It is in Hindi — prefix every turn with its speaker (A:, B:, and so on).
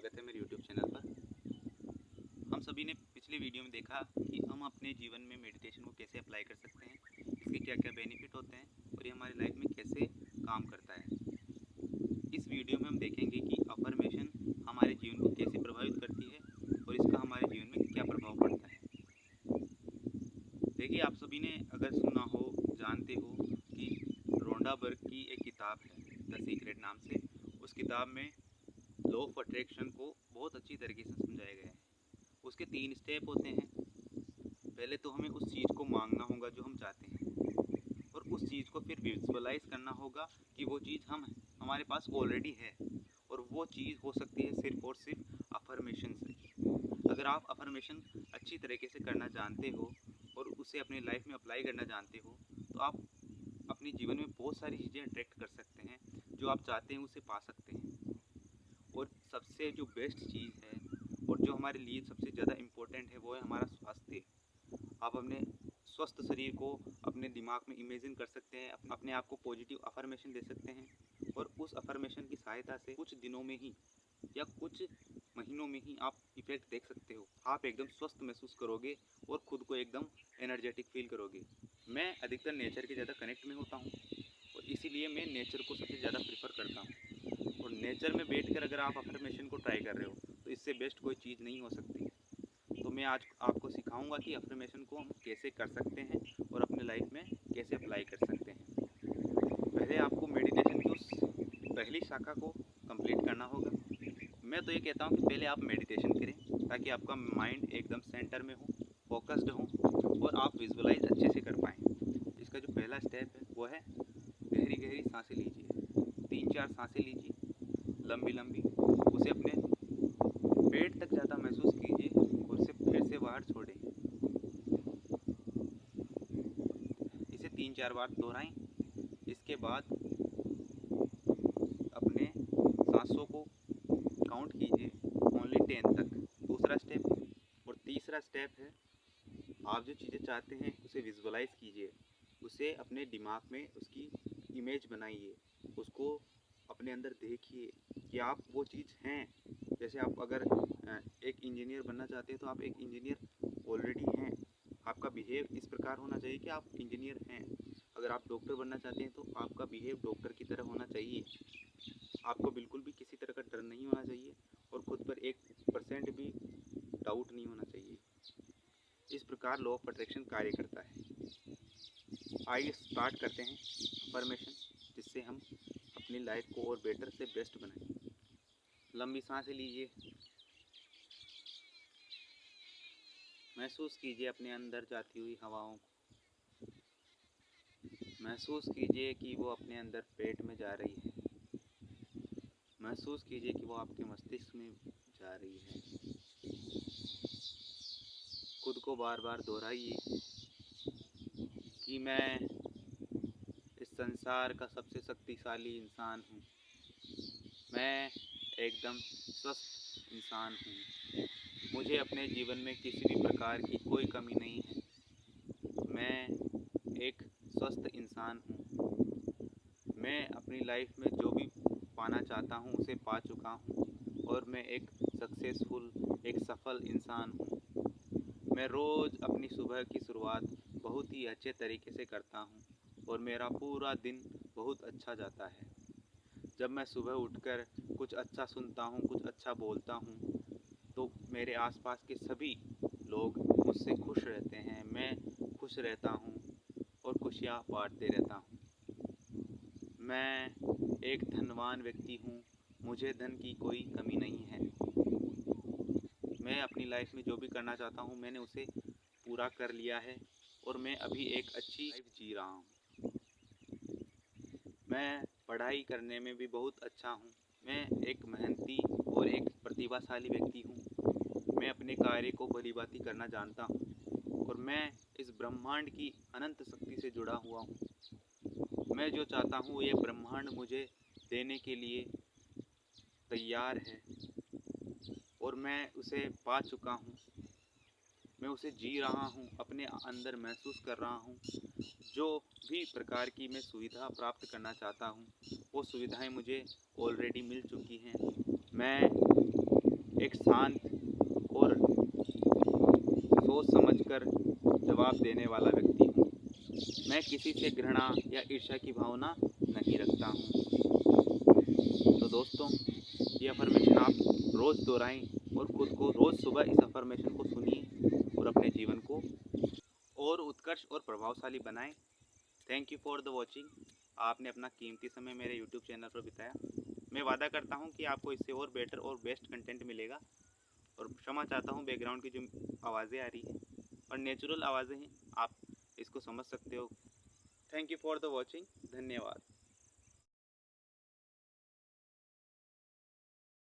A: स्वागत है मेरे YouTube चैनल पर। हम सभी ने पिछले वीडियो में देखा कि हम अपने जीवन में मेडिटेशन को कैसे अप्लाई कर सकते हैं, इसके क्या क्या बेनिफिट होते हैं और ये हमारी लाइफ में कैसे काम करता है। इस वीडियो में हम देखेंगे कि अफर्मेशन हमारे जीवन को कैसे प्रभावित करती है और इसका हमारे जीवन में क्या प्रभाव पड़ता है। देखिए, आप सभी ने अगर सुना हो, जानते हो कि रोंडा बर्ग की एक किताब है द सीक्रेट नाम से। उस किताब में लॉ ऑफ अट्रैक्शन को बहुत अच्छी तरीके से समझाया गया है। उसके 3 स्टेप होते हैं। पहले तो हमें उस चीज़ को मांगना होगा जो हम चाहते हैं, और उस चीज़ को फिर विजुअलाइज करना होगा कि वो चीज़ हमारे पास ऑलरेडी है, और वो चीज़ हो सकती है सिर्फ और सिर्फ अफर्मेशन से। अगर आप अफर्मेशन अच्छी तरीके से करना जानते हो और उसे अपनी लाइफ में अप्लाई करना जानते हो, तो आप अपने जीवन में बहुत सारी चीज़ें अट्रैक्ट कर सकते हैं। जो आप चाहते हैं उसे पा सकते हैं। और सबसे जो बेस्ट चीज़ है और जो हमारे लिए सबसे ज़्यादा इम्पोर्टेंट है, वो है हमारा स्वास्थ्य। आप अपने स्वस्थ शरीर को अपने दिमाग में इमेजिन कर सकते हैं, अपने आप को पॉजिटिव अफर्मेशन दे सकते हैं, और उस अफर्मेशन की सहायता से कुछ दिनों में ही या कुछ महीनों में ही आप इफेक्ट देख सकते हो। आप एकदम स्वस्थ महसूस करोगे और खुद को एकदम एनर्जेटिक फील करोगे। मैं अधिकतर नेचर के ज़्यादा कनेक्ट में होता हूँ, और इसीलिए मैं नेचर को सबसे ज़्यादा प्रेफर करता हूँ। और नेचर में बैठकर अगर आप अफर्मेशन को ट्राई कर रहे हो, तो इससे बेस्ट कोई चीज़ नहीं हो सकती। तो मैं आज आपको सिखाऊंगा कि अफर्मेशन को हम कैसे कर सकते हैं और अपने लाइफ में कैसे अप्लाई कर सकते हैं। पहले आपको मेडिटेशन की उस पहली शाखा को कंप्लीट करना होगा। मैं तो ये कहता हूँ कि पहले आप मेडिटेशन करें, ताकि आपका माइंड एकदम सेंटर में हो, फोकस्ड हो, और आप विजुअलाइज अच्छे से कर पाएँ। इसका जो पहला स्टेप है वो है गहरी गहरी सांसें लीजिए। 3-4 सांसें लीजिए लंबी लंबी। उसे अपने पेट तक ज़्यादा महसूस कीजिए और उसे फिर से बाहर छोड़ें। इसे 3-4 बार दोहराएं। इसके बाद अपने सांसों को काउंट कीजिए ओनली 10 तक। दूसरा स्टेप। और तीसरा स्टेप है, आप जो चीज़ें चाहते हैं उसे विजुअलाइज कीजिए, उसे अपने दिमाग में उसकी इमेज बनाइए, उसको अपने अंदर देखिए कि आप वो चीज़ हैं। जैसे आप अगर एक इंजीनियर बनना चाहते हैं, तो आप एक इंजीनियर ऑलरेडी हैं। आपका बिहेव इस प्रकार होना चाहिए कि आप इंजीनियर हैं। अगर आप डॉक्टर बनना चाहते हैं, तो आपका बिहेव डॉक्टर की तरह होना चाहिए। आपको बिल्कुल भी किसी तरह का डर नहीं होना चाहिए, और खुद पर 1% भी डाउट नहीं होना चाहिए। इस प्रकार लॉ ऑफ अट्रैक्शन कार्य करता है। आइए स्टार्ट करते हैं अफर्मेशन, जिससे हम अपनी लाइफ को और बेटर से बेस्ट बनाएं। लंबी सांसें लीजिए। महसूस कीजिए अपने अंदर जाती हुई हवाओं को। महसूस कीजिए कि वो अपने अंदर पेट में जा रही है। महसूस कीजिए कि वो आपके मस्तिष्क में जा रही है। खुद को बार बार दोहराइए कि मैं इस संसार का सबसे शक्तिशाली इंसान हूँ। मैं एकदम स्वस्थ इंसान हूँ। मुझे अपने जीवन में किसी भी प्रकार की कोई कमी नहीं है। मैं एक स्वस्थ इंसान हूँ। मैं अपनी लाइफ में जो भी पाना चाहता हूँ उसे पा चुका हूँ, और मैं एक सक्सेसफुल, एक सफल इंसान हूँ। मैं रोज़ अपनी सुबह की शुरुआत बहुत ही अच्छे तरीके से करता हूँ, और मेरा पूरा दिन बहुत अच्छा जाता है। जब मैं सुबह उठकर कुछ अच्छा सुनता हूँ, कुछ अच्छा बोलता हूँ, तो मेरे आसपास के सभी लोग मुझसे खुश रहते हैं। मैं खुश रहता हूँ और खुशियाँ बांटते रहता हूँ। मैं एक धनवान व्यक्ति हूँ। मुझे धन की कोई कमी नहीं है। मैं अपनी लाइफ में जो भी करना चाहता हूँ, मैंने उसे पूरा कर लिया है, और मैं अभी एक अच्छी लाइफ जी रहा हूँ। मैं पढ़ाई करने में भी बहुत अच्छा हूँ। मैं एक मेहनती और एक प्रतिभाशाली व्यक्ति हूँ। मैं अपने कार्य को भलीभांति करना जानता हूँ, और मैं इस ब्रह्मांड की अनंत शक्ति से जुड़ा हुआ हूँ। मैं जो चाहता हूँ ये ब्रह्मांड मुझे देने के लिए तैयार है, और मैं उसे पा चुका हूँ। मैं उसे जी रहा हूँ, अपने अंदर महसूस कर रहा हूँ। जो भी प्रकार की मैं सुविधा प्राप्त करना चाहता हूँ, वो सुविधाएं मुझे ऑलरेडी मिल चुकी हैं। मैं एक शांत और सोच समझकर जवाब देने वाला व्यक्ति हूँ। मैं किसी से घृणा या ईर्ष्या की भावना नहीं रखता हूँ। तो दोस्तों, ये अफर्मेशन आप रोज़ दोहराएं और खुद को रोज़ सुबह इस अफर्मेशन को सुनिए और अपने जीवन को और उत्कर्ष और प्रभावशाली बनाएं। Thank you for the watching. आपने अपना कीमती समय मेरे यूट्यूब चैनल पर बिताया। मैं वादा करता हूँ कि आपको इससे और बेटर और बेस्ट कंटेंट मिलेगा। और क्षमा चाहता हूँ बैकग्राउंड की जो आवाज़ें आ रही हैं और नेचुरल आवाज़ें हैं, आप इसको समझ सकते हो। Thank you for the watching. धन्यवाद।